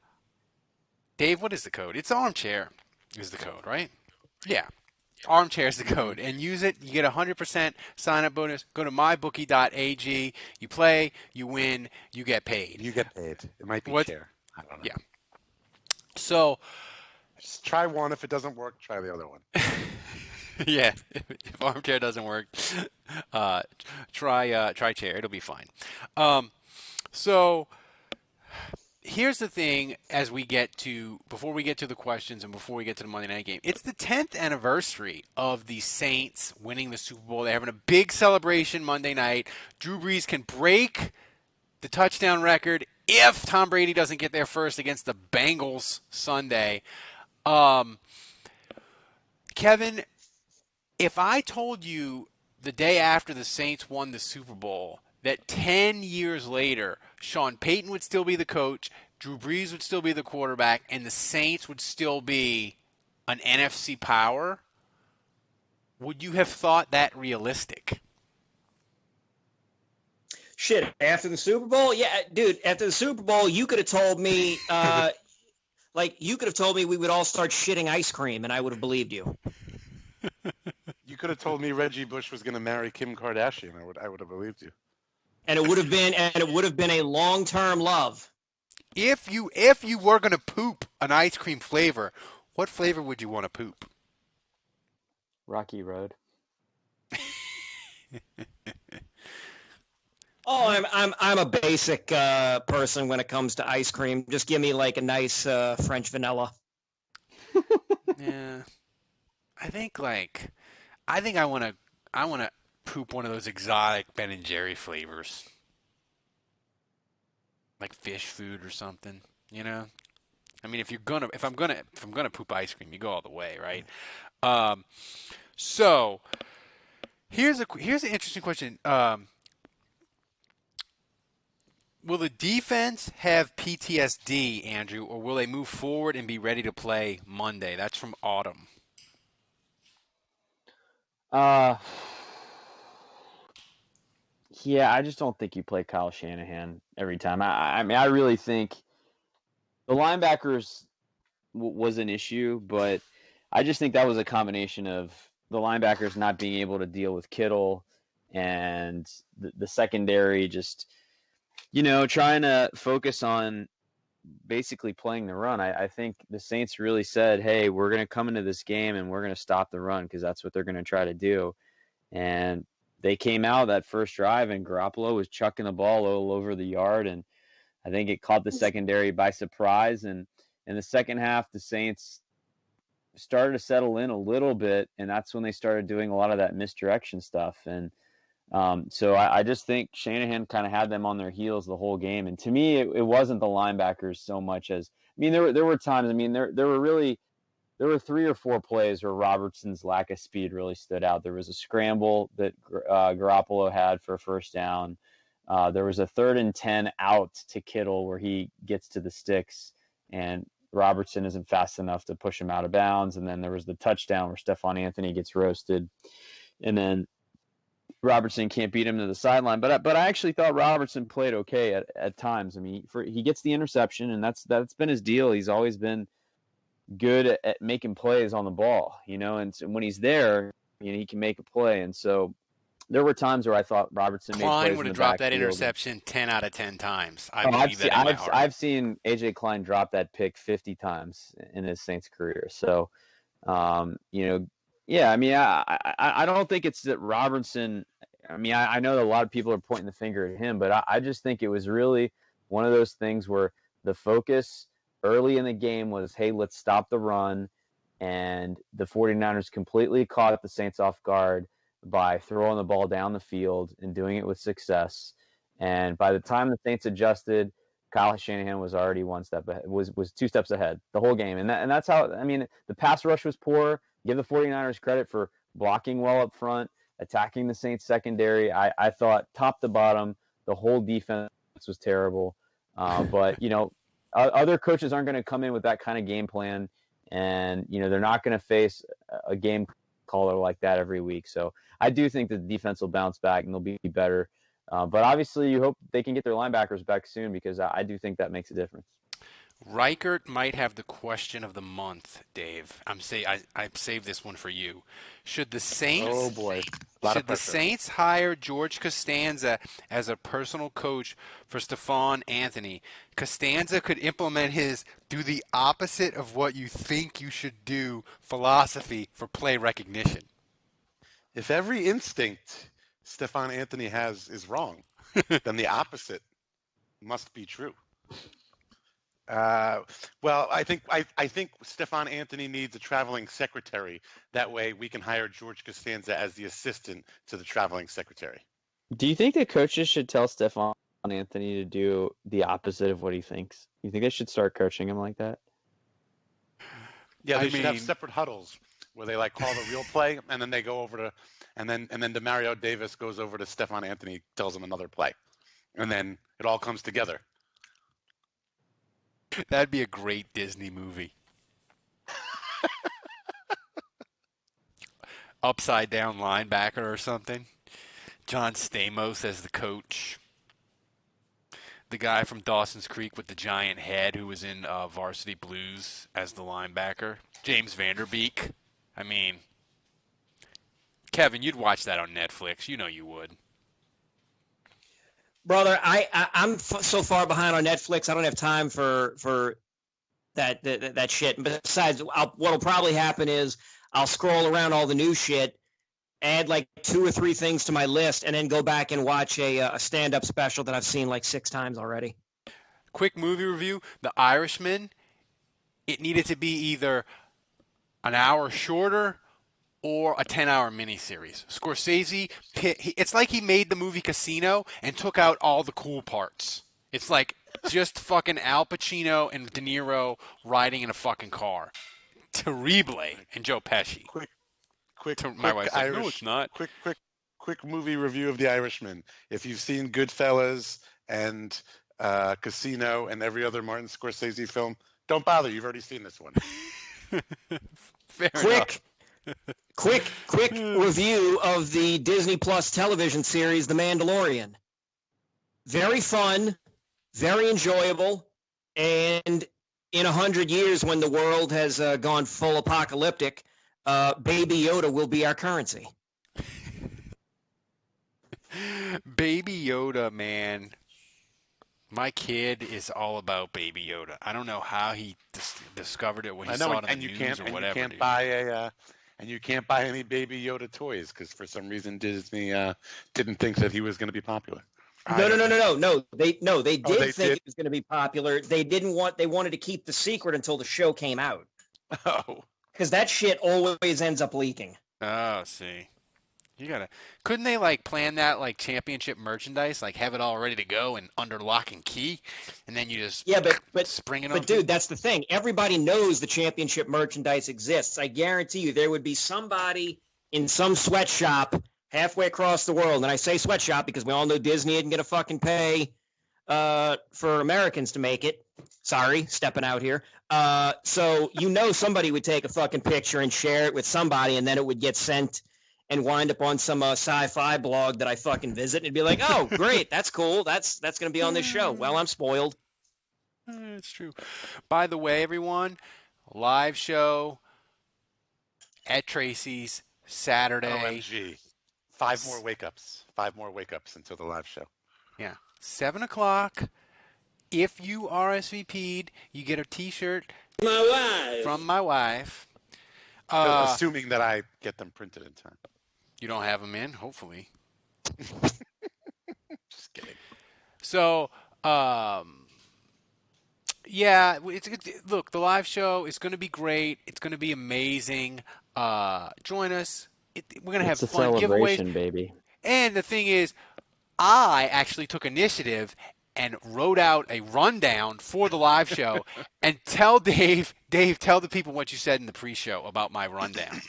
Dave, what is the code? It's armchair is the code, right? Yeah. Armchair is the code, and use it. You get 100% sign-up bonus. Go to mybookie.ag. You play, you win, you get paid. You get paid. It might be chair. I don't know. Yeah. So, just try one. If it doesn't work, try the other one. Yeah. If armchair doesn't work, try chair. It'll be fine. So. Here's the thing before we get to the questions and before we get to the Monday night game. It's the 10th anniversary of the Saints winning the Super Bowl. They're having a big celebration Monday night. Drew Brees can break the touchdown record if Tom Brady doesn't get there first against the Bengals Sunday. Kevin, if I told you the day after the Saints won the Super Bowl that 10 years later, Sean Payton would still be the coach, Drew Brees would still be the quarterback, and the Saints would still be an NFC power, would you have thought that realistic? Shit, after the Super Bowl? Yeah, dude, after the Super Bowl, you could have told me, you could have told me we would all start shitting ice cream, and I would have believed you. You could have told me Reggie Bush was going to marry Kim Kardashian. I would have believed you. And it would have been a long-term love. If you were going to poop an ice cream flavor, what flavor would you want to poop? Rocky Road. Oh, I'm a basic person when it comes to ice cream. Just give me like a nice French vanilla. Yeah, I think I want to poop one of those exotic Ben and Jerry flavors, like fish food or something. I mean, if I'm gonna poop ice cream, you go all the way, right? So here's an interesting question. Will the defense have PTSD, Andrew, or will they move forward and be ready to play Monday? That's from Autumn. Yeah, I just don't think you play Kyle Shanahan every time. I mean, I really think the linebackers was an issue, but I just think that was a combination of the linebackers not being able to deal with Kittle and the secondary just, trying to focus on basically playing the run. I think the Saints really said, hey, we're going to come into this game and we're going to stop the run because that's what they're going to try to do. And they came out that first drive and Garoppolo was chucking the ball all over the yard. And I think it caught the secondary by surprise. And in the second half, the Saints started to settle in a little bit. And that's when they started doing a lot of that misdirection stuff. And so I just think Shanahan kind of had them on their heels the whole game. And to me, it wasn't the linebackers so much as, I mean, there were times, I mean, there were 3 or 4 plays where Robertson's lack of speed really stood out. There was a scramble that Garoppolo had for a first down. There was a 3rd and 10 out to Kittle where he gets to the sticks and Robertson isn't fast enough to push him out of bounds. And then there was the touchdown where Stephon Anthony gets roasted. And then Robertson can't beat him to the sideline. But I actually thought Robertson played okay at times. I mean, he gets the interception, and that's been his deal. He's always been good at making plays on the ball, and so when he's there, he can make a play. And so there were times where I thought Robertson made Klein plays would in have the dropped that backfield. interception 10 out of 10 times. I Oh, believe that in my heart. I've seen AJ Klein drop that pick 50 times in his Saints career. So, yeah, I mean, I don't think it's that Robertson. I mean, I know that a lot of people are pointing the finger at him, but I just think it was really one of those things where the focus early in the game was, hey, let's stop the run. And the 49ers completely caught the Saints off guard by throwing the ball down the field and doing it with success. And by the time the Saints adjusted, Kyle Shanahan was already one step ahead, was 2 steps ahead the whole game. And that's how, I mean, the pass rush was poor. Give the 49ers credit for blocking well up front, attacking the Saints secondary. I thought top to bottom, the whole defense was terrible. But, other coaches aren't going to come in with that kind of game plan. And, they're not going to face a game caller like that every week. So I do think that the defense will bounce back and they'll be better. But obviously, you hope they can get their linebackers back soon because I do think that makes a difference. Reichert might have the question of the month, Dave. I saved this one for you. Should the Saints Saints hire George Costanza as a personal coach for Stephon Anthony? Costanza could implement his do the opposite of what you think you should do philosophy for play recognition. If every instinct Stephon Anthony has is wrong, then the opposite must be true. Well, I think Stephon Anthony needs a traveling secretary. That way, we can hire George Costanza as the assistant to the traveling secretary. Do you think the coaches should tell Stephon Anthony to do the opposite of what he thinks? You think they should start coaching him like that? Yeah, they should have separate huddles where they call the real play, and then they go over to, and then Demario Davis goes over to Stephon Anthony, tells him another play, and then it all comes together. That'd be a great Disney movie. Upside down linebacker or something. John Stamos as the coach. The guy from Dawson's Creek with the giant head who was in Varsity Blues as the linebacker. James Vanderbeek. I mean, Kevin, you'd watch that on Netflix. You know you would. Brother, I'm so far behind on Netflix. I don't have time for that shit. And besides, what'll probably happen is I'll scroll around all the new shit, add 2 or 3 things to my list, and then go back and watch a stand-up special that I've seen 6 times already. Quick movie review: The Irishman. It needed to be either an hour shorter or a 10-hour miniseries. Scorsese, it's like he made the movie Casino and took out all the cool parts. It's like just fucking Al Pacino and De Niro riding in a fucking car. Terrible. And Joe Pesci. My wife said, no, it's not. Quick movie review of The Irishman. If you've seen Goodfellas and Casino and every other Martin Scorsese film, don't bother. You've already seen this one. Fair enough. Quick review of the Disney Plus television series, The Mandalorian. Very fun, very enjoyable, and in 100 years when the world has gone full apocalyptic, Baby Yoda will be our currency. Baby Yoda, man. My kid is all about Baby Yoda. I don't know how he discovered it when he saw it on the news or whatever. You can't buy any Baby Yoda toys because for some reason Disney didn't think that he was going to be popular. No. They did think it was going to be popular. They wanted to keep the secret until the show came out. Oh. Because that shit always ends up leaking. Oh, see. Couldn't they plan that championship merchandise, have it all ready to go and under lock and key, and then you just spring it on? But dude, that's the thing. Everybody knows the championship merchandise exists. I guarantee you, there would be somebody in some sweatshop halfway across the world, and I say sweatshop because we all know Disney isn't gonna fucking pay for Americans to make it. Sorry, stepping out here. So somebody would take a fucking picture and share it with somebody, and then it would get sent and wind up on some sci-fi blog that I fucking visit, and it'd be like, oh, great, that's cool. That's going to be on this show. Well, I'm spoiled. It's true. By the way, everyone, live show at Tracey's Saturday. OMG. 5 more wake-ups. 5 more wake-ups until the live show. Yeah. 7 o'clock. If you RSVP'd, you get a T-shirt from my wife. Assuming that I get them printed in time. You don't have them in, hopefully. Just kidding. So, yeah, look, the live show is going to be great. It's going to be amazing. Join us. We're going to have It's a fun celebration, giveaways. baby. And the thing is, I actually took initiative and wrote out a rundown for the live show. And tell Dave, tell the people what you said in the pre-show about my rundown.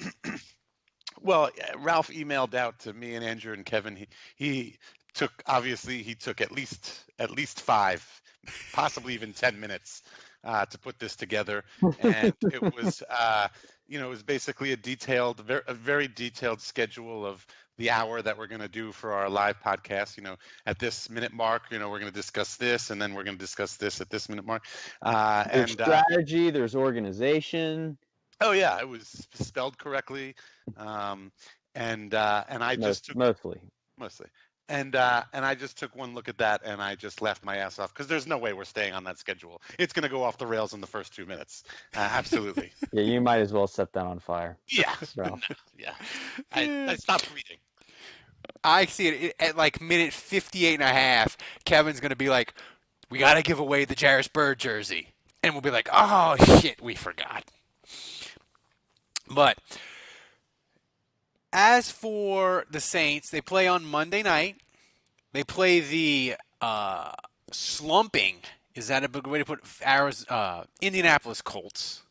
Well, Ralph emailed out to me and Andrew and Kevin. He took at least 5, possibly even 10 minutes to put this together, and it was it was basically a very detailed schedule of the hour that we're going to do for our live podcast. At this minute mark, we're going to discuss this, and then we're going to discuss this at this minute mark. There's strategy, there's organization. Oh yeah, it was spelled correctly, and I just took mostly, and I just took one look at that, and I just laughed my ass off because there's no way we're staying on that schedule. It's going to go off the rails in the first 2 minutes. Absolutely. Yeah, you might as well set that on fire. Yeah, yeah. I stopped reading. I see it at like minute 58 and a half. Kevin's going to be like, "We got to give away the Jarris Bird jersey," and we'll be like, "Oh shit, we forgot." But as for the Saints, they play on Monday night. They play the slumping. Is that a good way to put Indianapolis Colts?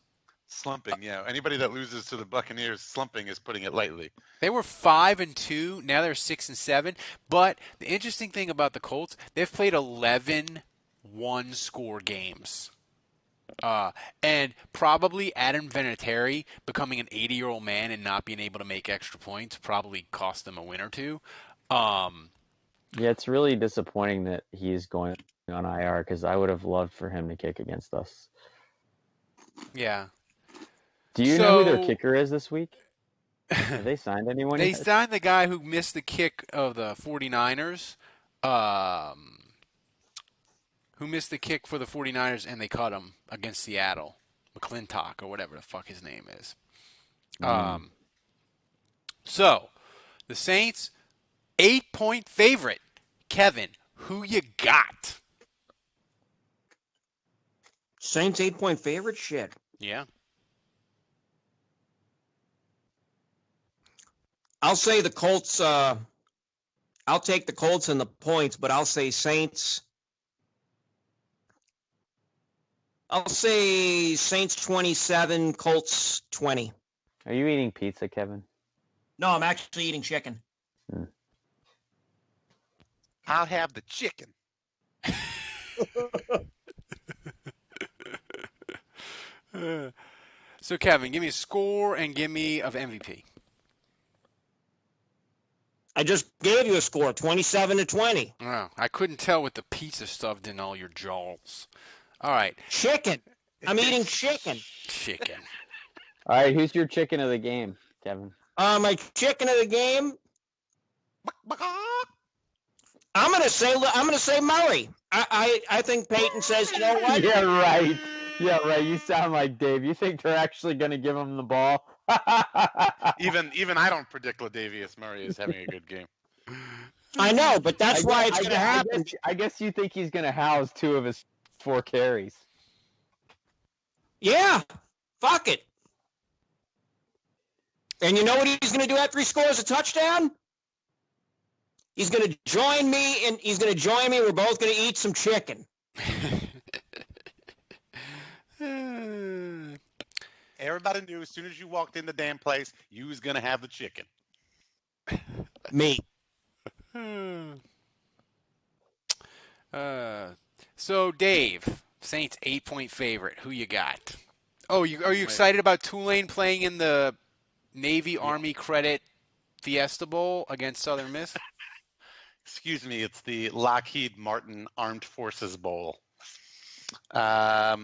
Slumping, yeah. Anybody that loses to the Buccaneers, slumping is putting it lightly. They were 5-2. Now they're 6-7. But the interesting thing about the Colts, they've played 11 one-score games. And probably Adam Vinatieri becoming an 80-year-old man and not being able to make extra points probably cost them a win or two. Yeah, it's really disappointing that he's going on IR because I would have loved for him to kick against us. Yeah. Do you know who their kicker is this week? Have they signed anyone They yet? signed the guy who missed the kick of the 49ers. Who missed the kick for the 49ers and they cut him against Seattle. McClintock or whatever the fuck his name is. So, the Saints, 8-point favorite. Kevin, who you got? Saints 8-point favorite? Shit. Yeah. I'll say the Colts. I'll take the Colts and the points, but I'll say Saints. I'll say Saints 27, Colts 20. Are you eating pizza, Kevin? No, I'm actually eating chicken. I'll have the chicken. So, Kevin, give me a score and give me of MVP. I just gave you a score, 27-20. Oh, I couldn't tell with the pizza stuffed in all your jaws. All right. Chicken. I'm eating chicken. Chicken. All right, who's your chicken of the game, Kevin? My chicken of the game. I'm gonna say Murray. I think Payton says, you know what? Yeah, right. Yeah, right. You sound like Dave. You think they're actually gonna give him the ball? Even I don't predict Latavius Murray is having a good game. I know, but that's why it's gonna happen. I guess you think he's gonna house 2 of his 4 carries. Yeah, fuck it. And you know what he's going to do after he scores a touchdown? He's going to join me, and we're both going to eat some chicken. Everybody knew as soon as you walked in the damn place, you was going to have the chicken. Me. So, Dave, Saints 8-point favorite. Who you got? Oh, are you excited about Tulane playing in the Navy Army Credit Fiesta Bowl against Southern Miss? Excuse me, it's the Lockheed Martin Armed Forces Bowl. Yeah,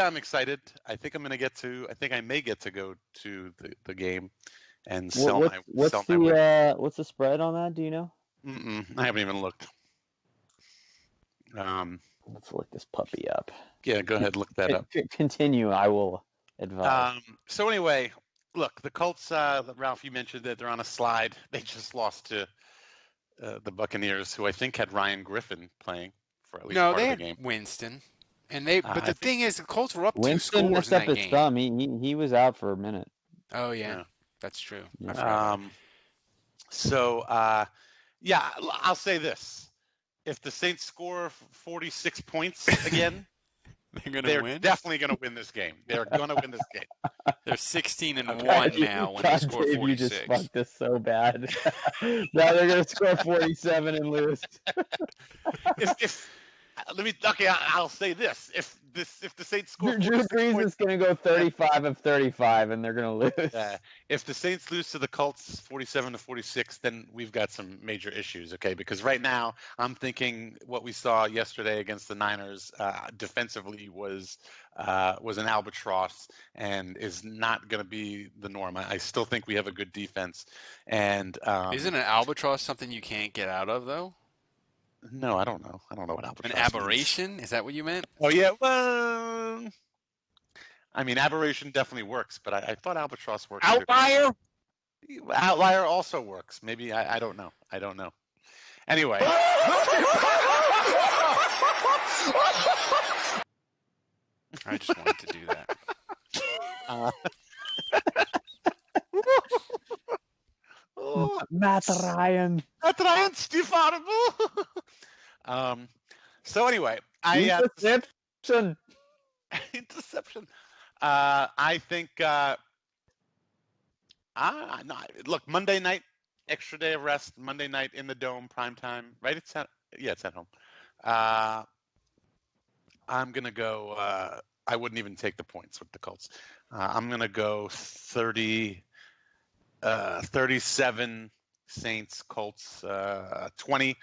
I'm excited. I think I may get to go to the game. and sell what's my win. what's the spread on that? Do you know? I haven't even looked. Let's look this puppy up. Yeah, go ahead, look that up. Continue. I will advise. So anyway, look, the Colts. Ralph, you mentioned that they're on a slide. They just lost to the Buccaneers, who I think had Ryan Griffin playing for at least part they of the had game. Winston, and but the thing is, the Colts were up 2 Winston scores messed in up that his game. thumb. He was out for a minute. Oh yeah. That's true. Yeah. I forgot. So yeah, I'll say this: if the Saints score 46 points again, they're definitely going to win this game. They're going to win this game. They're 16-1 now when they score 46. You just fucked this so bad. Now they're going to score 47 and lose. I'll say this: if the Saints score, Drew Brees is going to go 35 of 35, and they're going to lose. If the Saints lose to the Colts 47-46, then we've got some major issues. Okay, because right now I'm thinking what we saw yesterday against the Niners defensively was an albatross and is not going to be the norm. I still think we have a good defense. And isn't an albatross something you can't get out of though? No, I don't know. I don't know what albatross An aberration? Is that what you meant? Oh, yeah. Well, I mean, aberration definitely works, but I thought albatross works. Outlier? Outlier also works. Maybe. I don't know. I don't know. Anyway. I just wanted to do that. Matt Ryan, Steve Audible. So anyway, interception. Interception. I think. Look, Monday night, extra day of rest. Monday night in the dome, prime time. Right? It's at home. I'm gonna go. I wouldn't even take the points with the Colts. I'm gonna go 37 Saints, Colts 20,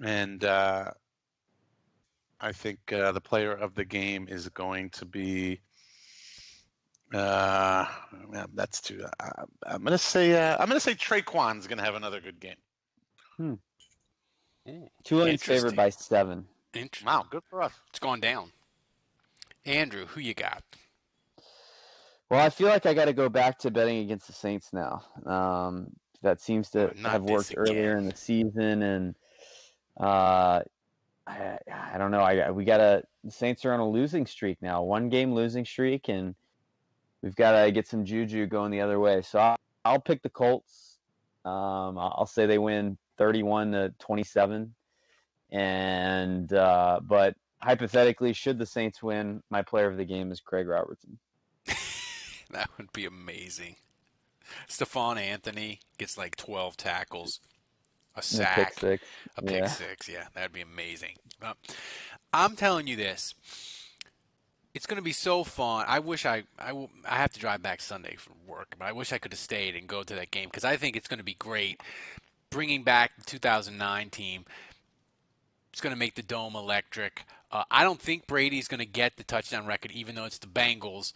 and I think the player of the game is going to be. That's too. I'm gonna say Traquan's gonna have another good game. Tulane's favored by 7. Wow, good for us. It's gone down. Andrew, who you got? Well, I feel like I got to go back to betting against the Saints now. That seems to have worked earlier in the season, and I don't know. The Saints are on a losing streak now, 1-game losing streak, and we've got to get some juju going the other way. So I'll pick the Colts. I'll say they win 31-27, and but hypothetically, should the Saints win, my player of the game is Craig Robertson. That would be amazing. Stephon Anthony gets like 12 tackles, a sack, a pick six. Yeah, that'd be amazing. I'm telling you this. It's going to be so fun. I wish I have to drive back Sunday from work, but I wish I could have stayed and go to that game because I think it's going to be great. Bringing back the 2009 team, it's going to make the Dome electric. I don't think Brady's going to get the touchdown record, even though it's the Bengals.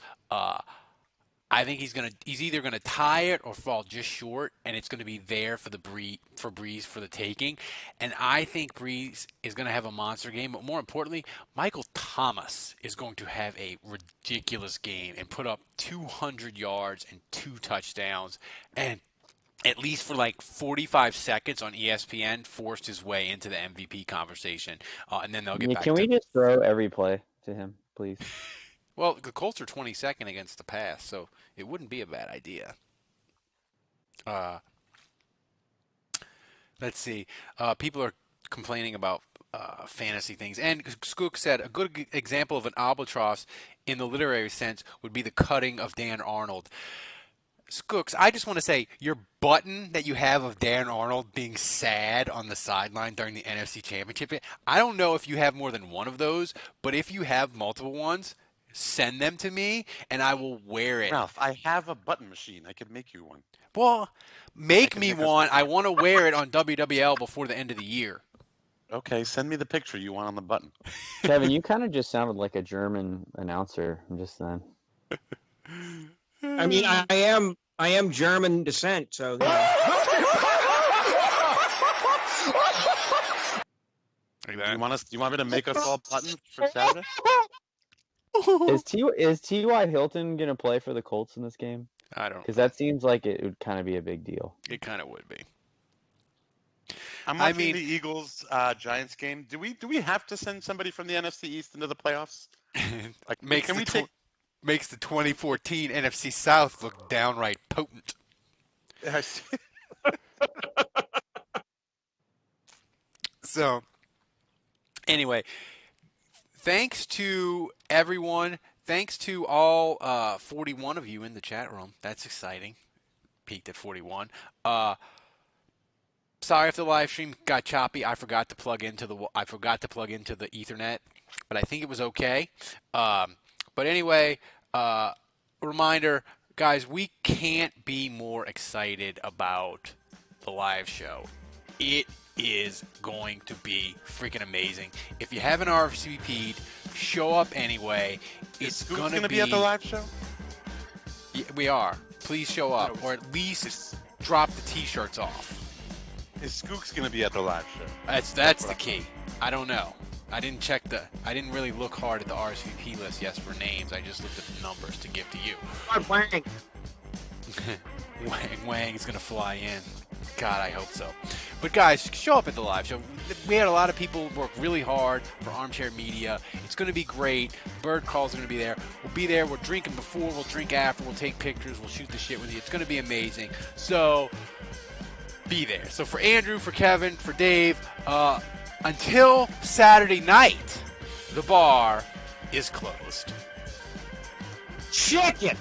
I think he's either going to tie it or fall just short, and it's going to be there for Brees for the taking. And I think Brees is going to have a monster game, but more importantly, Michael Thomas is going to have a ridiculous game and put up 200 yards and 2 touchdowns, and at least for like 45 seconds on ESPN, forced his way into the MVP conversation. And then they'll get back to Can we just throw every play to him, please? Well, the Colts are 22nd against the pass, so it wouldn't be a bad idea. Let's see. People are complaining about fantasy things. And Skook said a good example of an albatross in the literary sense would be the cutting of Dan Arnold. Skooks, I just want to say your button that you have of Dan Arnold being sad on the sideline during the NFC Championship, I don't know if you have more than one of those, but if you have multiple ones, send them to me and I will wear it. Ralph, I have a button machine. I could make you one. Well, make me one. I want to wear it on WWL before the end of the year. Okay, send me the picture you want on the button. Kevin, you kind of just sounded like a German announcer just then. I mean, I am I am German descent, so. You know. Do you want me to make us all buttons for Saturday? Is T.Y. Hilton gonna play for the Colts in this game? I don't. Because that seems like it would kind of be a big deal. It kind of would be. I'm watching the Eagles Giants game. Do we have to send somebody from the NFC East into the playoffs? Like, makes the 2014 NFC South look downright potent. So, anyway, thanks to everyone. Thanks to all 41 of you in the chat room. That's exciting. Peaked at 41. Sorry if the live stream got choppy. I forgot to plug into the Ethernet, but I think it was okay. But anyway, reminder, guys, we can't be more excited about the live show. It is going to be freaking amazing. If you haven't RSVP'd, show up anyway. It's going to be at the live show? Yeah, we are. Please show up, or at least drop the T-shirts off. Is Skook's going to be at the live show? That's the key. I don't know. I didn't really look hard at the RSVP list, for names. I just looked at the numbers to give to you. Wang. Wang is going to fly in. God, I hope so. But guys, show up at the live show. We had a lot of people work really hard for Armchair Media. It's going to be great. Bird Calls are going to be there. We'll be there. We're drinking before. We'll drink after. We'll take pictures. We'll shoot the shit with you. It's going to be amazing. So be there. So for Andrew, for Kevin, for Dave, until Saturday night, the bar is closed. Chicken!